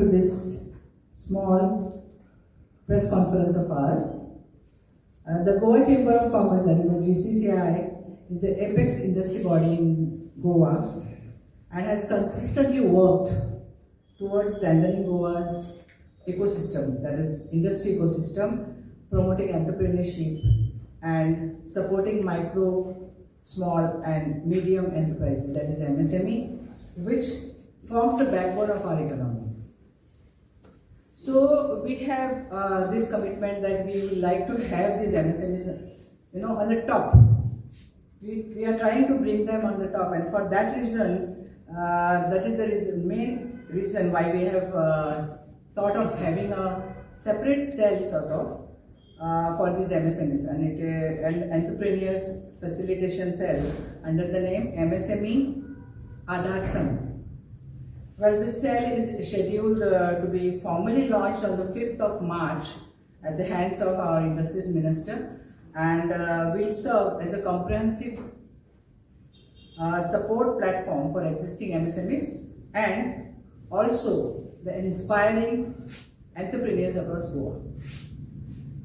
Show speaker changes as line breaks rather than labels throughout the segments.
to this small press conference of ours. The Goa Chamber of Commerce, and the GCCI, is the apex industry body in Goa and has consistently worked towards strengthening Goa's ecosystem, that is industry ecosystem, promoting entrepreneurship and supporting micro, small and medium enterprises, that is MSME, which forms the backbone of our economy. So we have this commitment that we would like to have these MSMEs, on the top. We are trying to bring them on the top, and for that reason, that is the main reason why we have thought of having a separate cell sort of for these MSMEs, and an Entrepreneurs Facilitation Cell under the name MSME Aadhar Stambh. Well, this cell is scheduled to be formally launched on the 5th of March at the hands of our Industries Minister, and will serve as a comprehensive support platform for existing MSMEs and also the inspiring entrepreneurs across Goa.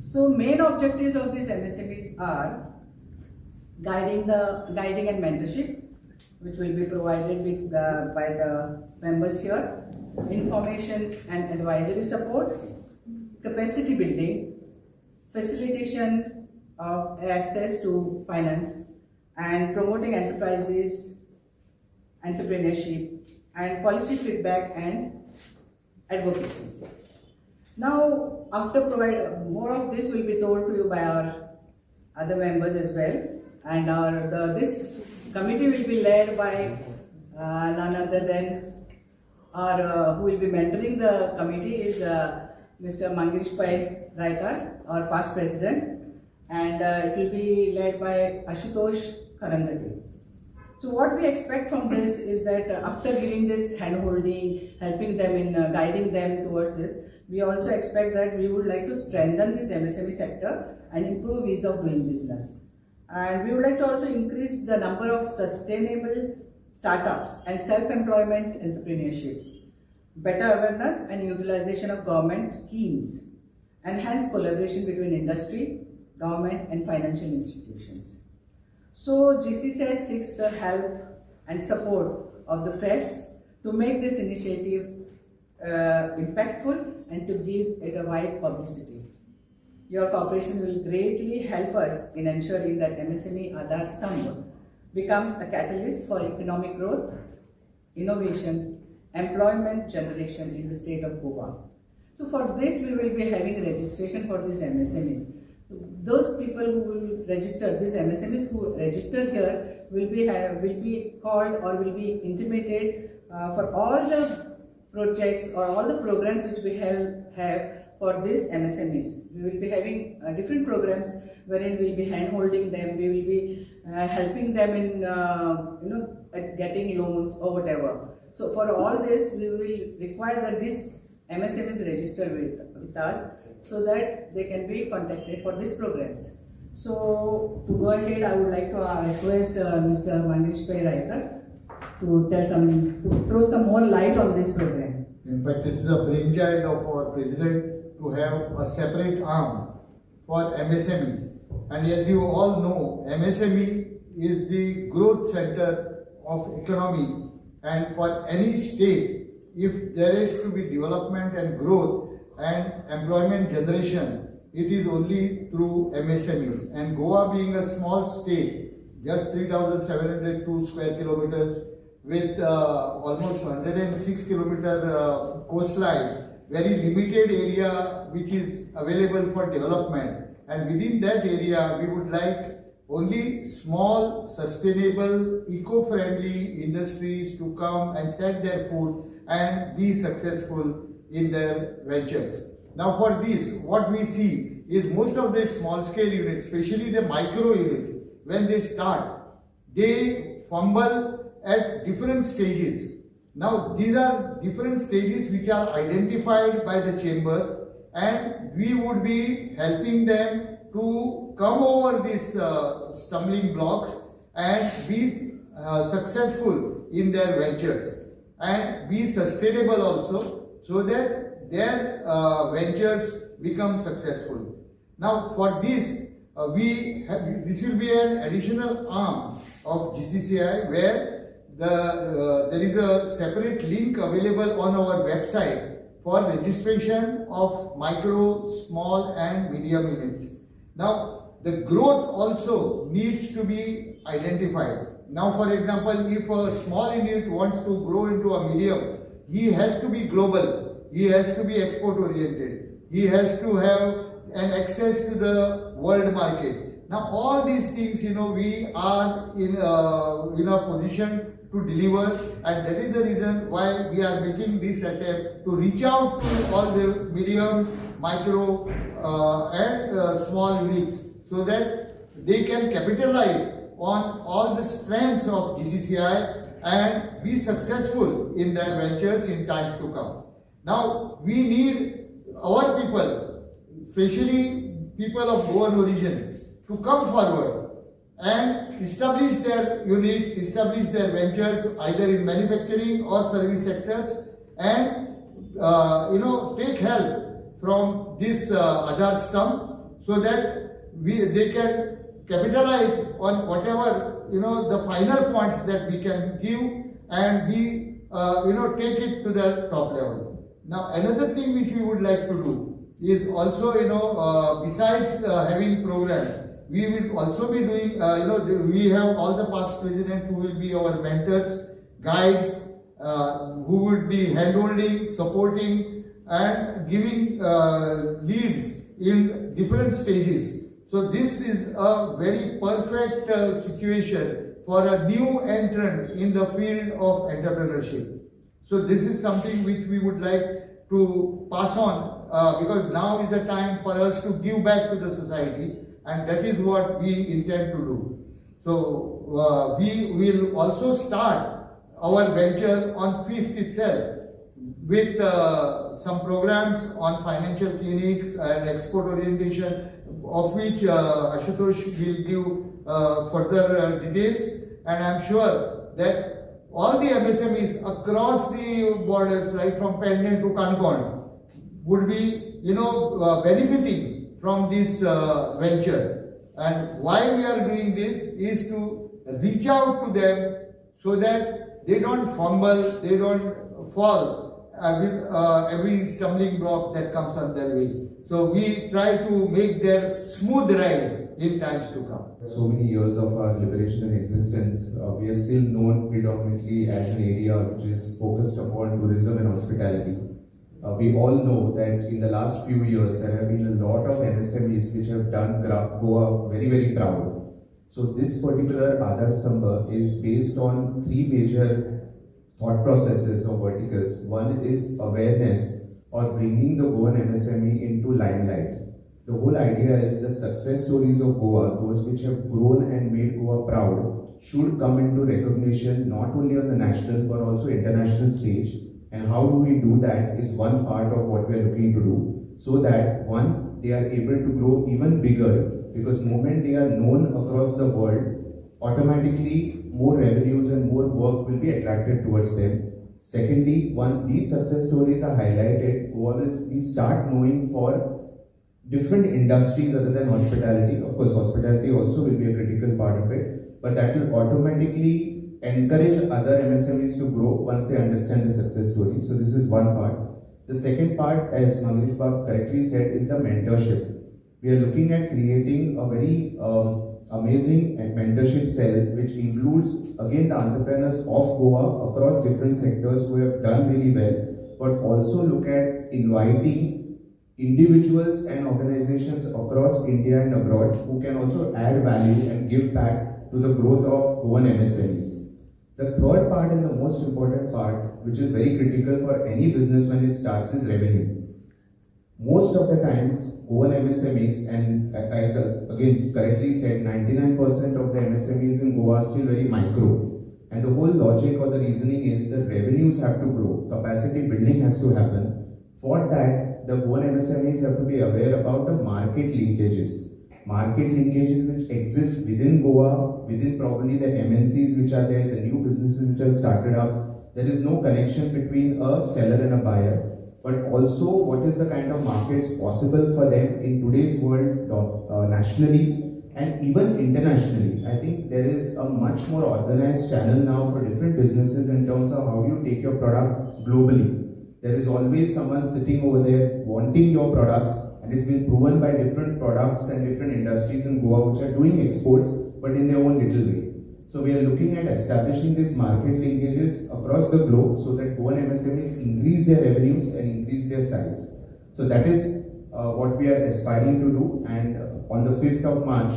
So main objectives of these MSMEs are guiding and mentorship, which will be provided by the members here, information and advisory support, capacity building, facilitation of access to finance, and promoting enterprises, entrepreneurship, and policy feedback and advocacy. Now, after more of this will be told to you by our other members as well, and this committee will be led by none other than who will be mentoring the committee is Mr. Mangirish Pai Raikar, our past president, and it will be led by Ashutosh Karangati. So what we expect from this is that after giving this hand-holding, helping them in guiding them towards this, we also expect that we would like to strengthen this MSME sector and improve ease of doing business. And we would like to also increase the number of sustainable startups and self-employment entrepreneurships, better awareness and utilization of government schemes, enhance collaboration between industry, government and financial institutions. So GCCI seeks the help and support of the press to make this initiative impactful and to give it a wide publicity. Your cooperation will greatly help us in ensuring that MSME Aadhar Stambh becomes a catalyst for economic growth, innovation, employment generation in the state of Goa. So for this, we will be having registration for these MSMEs. So those people who will register, these MSMEs who register here will be called or will be intimated for all the projects or all the programs which we have for these MSMEs. We will be having different programs wherein we will be hand-holding them, we will be helping them in getting loans or whatever. So for all this, we will require that these MSMEs register with us so that they can be contacted for these programs. So to go ahead, I would like to request Mr. Mangirish Pai Raikar to throw some more light on this program.
In fact, it is a brainchild of our president to have a separate arm for MSMEs. And as you all know, MSME is the growth center of economy, and for any state, if there is to be development and growth and employment generation, it is only through MSMEs. And Goa being a small state, just 3,702 square kilometers with almost 106 kilometer coastline, very limited area which is available for development, and within that area we would like only small, sustainable, eco-friendly industries to come and sell their food and be successful in their ventures. Now for this, what we see is most of the small scale units, especially the micro units, when they start, they fumble at different stages. Now these are different stages which are identified by the chamber, and we would be helping them to come over these stumbling blocks and be successful in their ventures and be sustainable also so that their ventures become successful. Now for this, this will be an additional arm of GCCI where there is a separate link available on our website for registration of micro, small and medium units. Now the growth also needs to be identified. Now for example, if a small unit wants to grow into a medium, he has to be global, he has to be export oriented, he has to have an access to the world market. Now all these things, we are in a position to deliver, and that is the reason why we are making this attempt to reach out to all the medium, micro and small units, so that they can capitalize on all the strengths of GCCI and be successful in their ventures in times to come. Now we need our people, especially people of Goan origin, to come forward and establish their units, establish their ventures either in manufacturing or service sectors, and take help from this Aadhar Stambh, so that they can capitalize on whatever the final points that we can give, and we take it to the top level. Now another thing which we would like to do is also besides having programs, we will also be doing we have all the past presidents who will be our mentors, guides, who would be handholding, supporting and giving leads in different stages. So this is a very perfect situation for a new entrant in the field of entrepreneurship. So this is something which we would like to pass on, because now is the time for us to give back to the society, and that is what we intend to do. So we will also start our venture on 5th itself with some programs on financial clinics and export orientation, of which Ashutosh will give further details, and I am sure that all the MSMEs across the borders, right from Pendant to Kankan, would be benefiting from this venture. And why we are doing this is to reach out to them so that they don't fumble, they don't fall with every stumbling block that comes on their way. So we try to make their smooth ride in times to come.
So many years of our liberation and existence, we are still known predominantly as an area which is focused upon tourism and hospitality. We all know that in the last few years there have been a lot of MSMEs which have done Goa very, very proud. So this particular Aadhar Stambh is based on three major thought processes or verticals. One is awareness, or bringing the Goan MSME into limelight. The whole idea is the success stories of Goa, those which have grown and made Goa proud, should come into recognition not only on the national but also international stage. And how do we do that is one part of what we are looking to do, so that one, they are able to grow even bigger, because the moment they are known across the world, automatically more revenues and more work will be attracted towards them. Secondly, once these success stories are highlighted, we start knowing for different industries other than hospitality. Of course, hospitality also will be a critical part of it, but that will automatically encourage other MSMEs to grow once they understand the success story. So this is one part. The second part, as Mangesh Bab correctly said, is the mentorship. We are looking at creating a very amazing mentorship cell, which includes again the entrepreneurs of Goa across different sectors who have done really well, but also look at inviting individuals and organizations across India and abroad who can also add value and give back to the growth of Goan MSMEs. The third part and the most important part, which is very critical for any business when it starts, is revenue. Most of the times, Goan MSMEs, and as again correctly said, 99% of the MSMEs in Goa are still very micro. And the whole logic or the reasoning is that revenues have to grow, capacity building has to happen. For that, the Goan MSMEs have to be aware about the market linkages. Market linkages which exist within Goa, within probably the MNCs which are there, the new businesses which have started up. There is no connection between a seller and a buyer. but also what is the kind of markets possible for them in today's world, nationally and even internationally. I think there is a much more organized channel now for different businesses in terms of how you take your product globally. There is always someone sitting over there wanting your products, and it's been proven by different products and different industries in Goa which are doing exports, but in their own little way. So we are looking at establishing these market linkages across the globe so that Goan MSMEs increase their revenues and increase their size. So that is what we are aspiring to do, and on the 5th of March,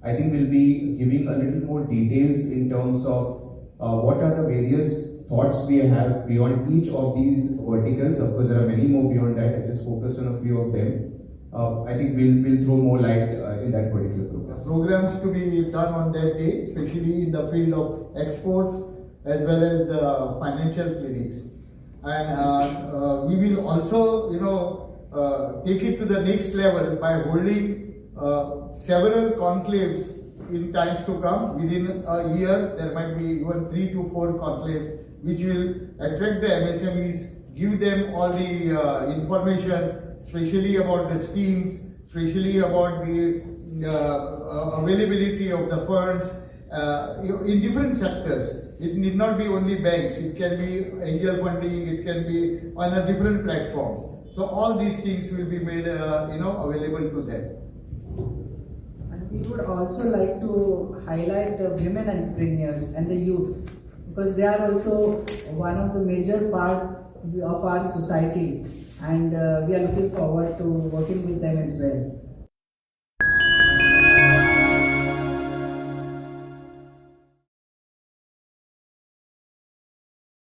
I think we'll be giving a little more details in terms of what are the various thoughts we have beyond each of these verticals. Of course, there are many more beyond that. I just focused on a few of them. I think we'll throw more light in that particular program.
Programs to be done on that day, especially in the field of exports as well as financial clinics. And we will also, take it to the next level by holding several conclaves in times to come. Within a year, there might be even 3 to 4 conclaves which will attract the MSMEs, give them all the information, especially about the schemes, especially about the availability of the funds in different sectors. It need not be only banks, it can be angel funding, it can be on a different platforms. So all these things will be made available to them.
And we would also like to highlight the women entrepreneurs and the youth, because they are also one of the major part of our society, and we are looking forward to working with them as well.